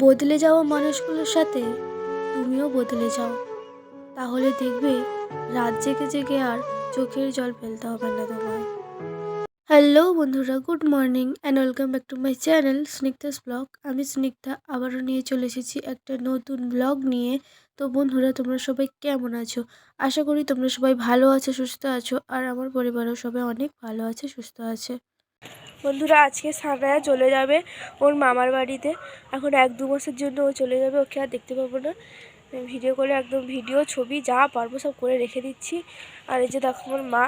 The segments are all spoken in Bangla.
বদলে যাওয়া মানুষগুলোর সাথে তুমিও বদলে যাও, তাহলে দেখবে রাত জেগে জেগে আর চোখের জল ফেলতে হবে না তোমায়। হ্যালো বন্ধুরা, good morning and welcome back to my channel Snigdha's blog. আমি স্নিগ্ধা আবারও নিয়ে চলে এসেছি একটা নতুন ব্লগ নিয়ে। তো বন্ধুরা, তোমরা সবাই কেমন আছো? আশা করি তোমরা সবাই ভালো আছো, সুস্থ আছো, আর আমার পরিবারও সবাই অনেক ভালো আছে, সুস্থ আছে। বন্ধুরা, আজকে সানায়া চলে যাবে ওর মামার বাড়িতে। এখন 1-2 মাসের জন্য ও চলে যাবে, ওকে আর দেখতে পাবো না। ভিডিও করে একদম ভিডিও ছবি যা পারবো সব করে রেখে দিচ্ছি। আর এই যে দেখো আমার মা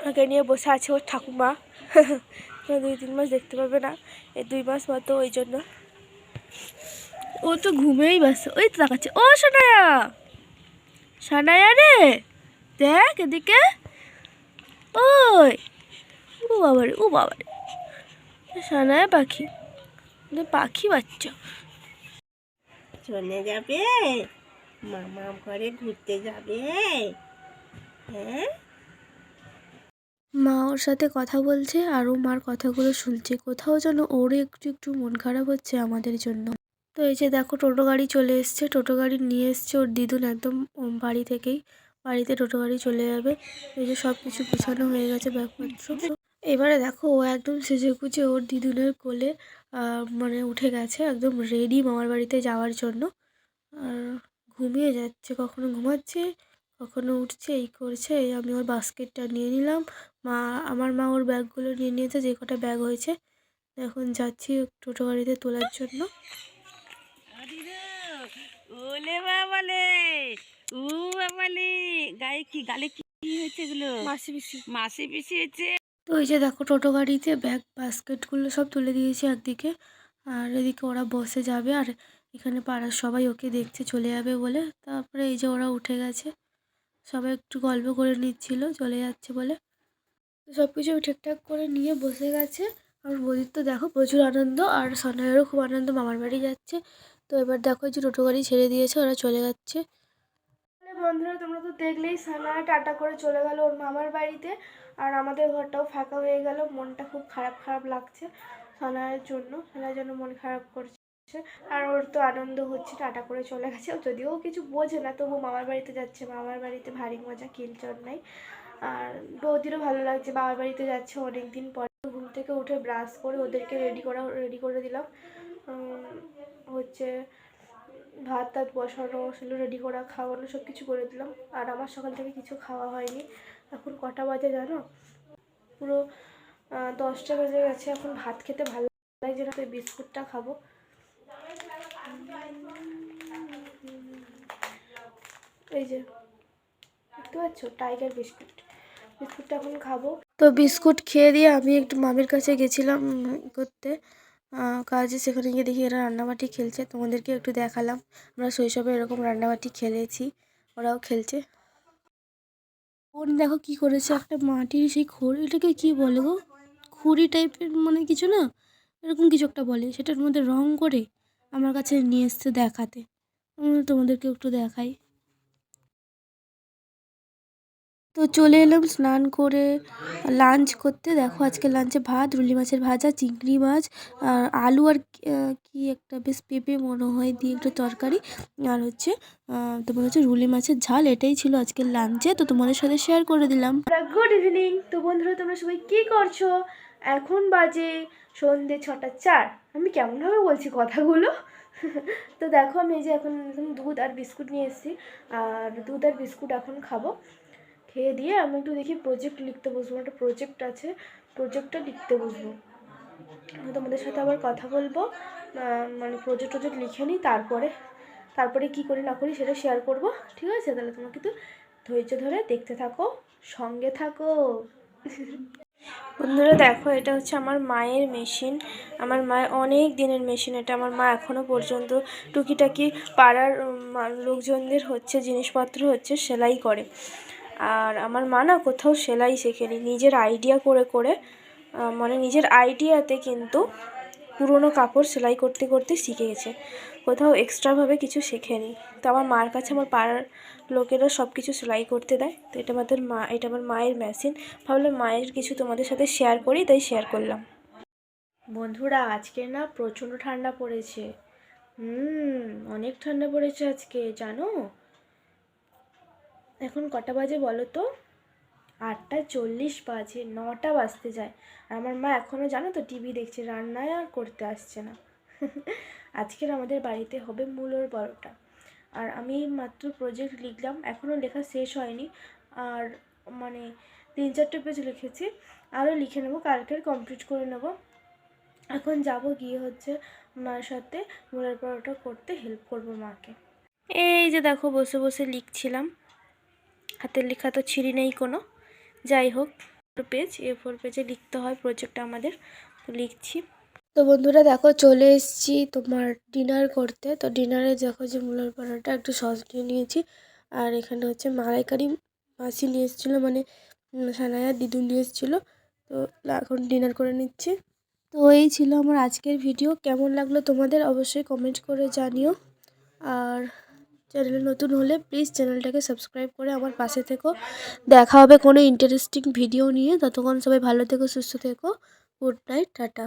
ওকে নিয়ে বসে আছে, ওর ঠাকুমা। 2-3 মাস দেখতে পাবে না, এই 2 মাস মতো, ওই জন্য ও তো ঘুমেই ব্যস্ত। ওই তো দেখাচ্ছে, ও সানায়া, সানায়া রে, দেখ এদিকে। ওই, ও বাবারে, ও বাবারে, সানায়া পাখি, পাখি বাচ্চা চলে যাবে, মামা ঘরে ঘুরতে যাবে। হ্যাঁ, মা ওর সাথে কথা বলছে আর ও মার কথাগুলো শুনছে। কোথাও যেন ওর একটু একটু মন খারাপ হচ্ছে আমাদের জন্য। তো এই যে দেখো, টোটো গাড়ি চলে এসছে, টোটো গাড়ি নিয়ে এসছে ওর দিদুন একদম বাড়ি থেকেই। বাড়িতে টোটো গাড়ি চলে যাবে। এই যে সব কিছু গুছানো হয়ে গেছে ব্যাগপত্র। এবারে দেখো ও একদম সেজে গুজে ওর দিদুনের কোলে মানে উঠে গেছে, একদম রেডি মামার বাড়িতে যাওয়ার জন্য। আর ঘুমিয়ে যাচ্ছে, কখনো ঘুমাচ্ছে, কখনো উঠছে, এই করছে। এই আমি ওর বাস্কেটটা নিয়ে নিলাম। আমার মা ওর ব্যাগগুলো নিয়ে নিয়েছে, যে কটা ব্যাগ হয়েছে। এখন যাচ্ছি টোটো গাড়িতে তোলার জন্য। ওলে বাবালে, ও বাবালে, গায়ে কি, গালে কি হয়েছে এগুলো? মাসি পিসি, মাসি পিসি হয়েছে। তো এই যে দেখো, টোটো গাড়িতে ব্যাগ বাস্কেটগুলো সব তুলে দিয়েছি একদিকে, আর এদিকে ওরা বসে যাবে। আর এখানে পাড়ার সবাই ওকে দেখছে চলে যাবে বলে। তারপরে এই যে ওরা উঠে গেছে, সবাই একটু গল্প করে নিচ্ছিল চলে যাচ্ছে বলে। তো সব কিছু ঠিকঠাক করে নিয়ে বসে গেছে। আর বৌদির তো দেখো প্রচুর আনন্দ, আর সনয়েরও খুব আনন্দ, মামার বাড়ি যাচ্ছে। তো এবার দেখো যে টোটো গাড়ি ছেড়ে দিয়েছে, ওরা চলে যাচ্ছে। বন্ধুরা, তোমরা তো দেখলেই, সানায়া টাটা করে চলে গেল ওর মামার বাড়িতে। আর আমাদের ঘরটাও ফাঁকা হয়ে গেল। মনটা খুব খারাপ খারাপ লাগছে সানায়ার জন্য, সানায়ার জন্য মন খারাপ করছে। আর ওর তো আনন্দ হচ্ছে, টাটা করে চলে গেছে। যদিও কিছু বোঝে না, তবু মামার বাড়িতে যাচ্ছে, মামার বাড়িতে ভারী মজা, কিলচর নাই। আর বৌদিরও ভালো লাগছে, বাবার বাড়িতে যাচ্ছে অনেক দিন পরে। ঘুম থেকে উঠে ব্রাশ করে ওদেরকে রেডি করে দিলাম। হচ্ছে ভাত টাত বসানো ছিল, রেডি করা, খাওয়ানো, সব কিছু করে দিলাম। আর আমার সকাল থেকে কিছু খাওয়া হয়নি। এখন কটা বাজে জানো? পুরো 10টা বেজে গেছে। এখন ভাত খেতে ভালো লাগছে না, তো বিস্কুটটা খাবো। এই যে দেখতে পাচ্ছ, টাইগার বিস্কুট, বিস্কুটটা এখন খাবো। তো বিস্কুট খেয়ে দিয়ে আমি একটু মামির কাছে গেছিলাম করতে কাজে। সেখানে গিয়ে দেখি এরা রান্নাবাটি খেলছে, তোমাদেরকে একটু দেখালাম। আমরা শৈশবে এরকম রান্নাবাটি খেলেছি, ওরাও খেলছে। বোন দেখো কি করেছে, একটা মাটির সেই খড়ি, এটাকে কি বলে গো, খুঁড়ি টাইপের মানে কিছু না, এরকম কিছু একটা বলে, সেটার মধ্যে রং করে আমার কাছে নিয়ে এসছে দেখাতে। তোমাদেরকে একটু দেখাই। তো চলে এলাম স্নান করে লাঞ্চ করতে। দেখো আজকে লাঞ্চে ভাত, রুলি মাছের ভাজা, চিংড়ি মাছ, আর আলু, আর কি একটা বেশ পেঁপে মনে হয় দিয়ে একটা তরকারি, আর হচ্ছে তোমার হচ্ছে রুলি মাছের ঝাল। এটাই ছিল আজকের লাঞ্চে, তো তোমাদের সাথে শেয়ার করে দিলাম। Good evening. তো বন্ধুরা, তোমরা সবাই কি করছো? এখন বাজে সন্ধ্যে 6টা 4। আমি কেমনভাবে বলছি কথাগুলো। তো দেখো, আমি এই যে এখন দুধ আর বিস্কুট নিয়ে এসেছি, আর দুধ আর বিস্কুট এখন খাবো। খেয়ে দিয়ে আমি একটু দেখি প্রজেক্ট লিখতে বসবো, একটা প্রজেক্ট আছে, প্রজেক্টটা লিখতে বসবো। তোমাদের সাথে আবার কথা বলবো, মানে প্রজেক্ট লিখে নিই, তারপরে কি করি না করি সেটা শেয়ার করব। ঠিক আছে, তাহলে তোমরা কিন্তু ধৈর্য ধরে দেখতে থাকো, সঙ্গে থাকো। বন্ধুরা দেখো, এটা হচ্ছে আমার মায়ের মেশিন। আমার মায়ের অনেক দিনের মেশিন এটা। আমার মা এখনও পর্যন্ত টুকিটাকি পাড়ার লোকজনদের হচ্ছে জিনিসপত্র হচ্ছে সেলাই করে। আর আমার মা না কোথাও সেলাই শেখেনি, নিজের আইডিয়া করে করে, মানে নিজের আইডিয়াতে কিন্তু পুরনো কাপড় সেলাই করতে করতে শিখে গেছে, কোথাও এক্সট্রাভাবে কিছু শেখেনি। তো আমার মার কাছে আমার পাড়ার লোকেরা সব কিছু সেলাই করতে দেয়। তো এটা আমার মায়ের মেশিন। ভাবলাম মায়ের কিছু তোমাদের সাথে শেয়ার করি, তাই শেয়ার করলাম। বন্ধুরা, আজকে না প্রচণ্ড ঠান্ডা পড়েছে। অনেক ঠান্ডা পড়েছে আজকে, জানো? এখন কটা বাজে বলো তো? 8:40 বাজে, 9টা বাজতে যায়। আর আমার মা এখনও জানো তো টিভি দেখছে, রান্নায় আর করতে আসছে না। আজকের আমাদের বাড়িতে হবে মূলোর পরোটা। আর আমি মাত্র প্রজেক্ট লিখলাম, এখনও লেখা শেষ হয়নি। আর মানে 3-4টে পেজ লিখেছি, আরও লিখে নেবো, কালকের কমপ্লিট করে নেব। এখন যাব, গিয়ে হচ্ছে মার সাথে মূলের পরোটা করতে হেল্প করব মাকে। এই যে দেখো বসে বসে লিখছিলাম, হাতের লেখা তো ছিঁড়ি নেই কোনো। যাই হোক, A4 পেজে লিখতে হয় প্রজেক্টটা আমাদের, তো লিখছি। তো বন্ধুরা দেখো চলে এসেছি তোমার ডিনার করতে। তো ডিনারে দেখো যে মূলার পরোটা, একটু সস নিয়ে নিয়েছি। আর এখানে হচ্ছে মালাইকারি মাসি নিয়ে এসেছিলো, মানে সানায়া দিদু নিয়ে এসেছিলো। তো এখন ডিনার করে নিচ্ছি। তো এই ছিল আমার আজকের ভিডিও। কেমন লাগলো তোমাদের অবশ্যই কমেন্ট করে জানিও। আর চ্যানেলে নতুন হলে প্লিজ চ্যানেলটাকে সাবস্ক্রাইব করে আমার পাশে থেকো। দেখা হবে কোনো ইন্টারেস্টিং ভিডিও নিয়ে। ততক্ষণ সবাই ভালো থেকো, সুস্থ থেকো। Good night, tata.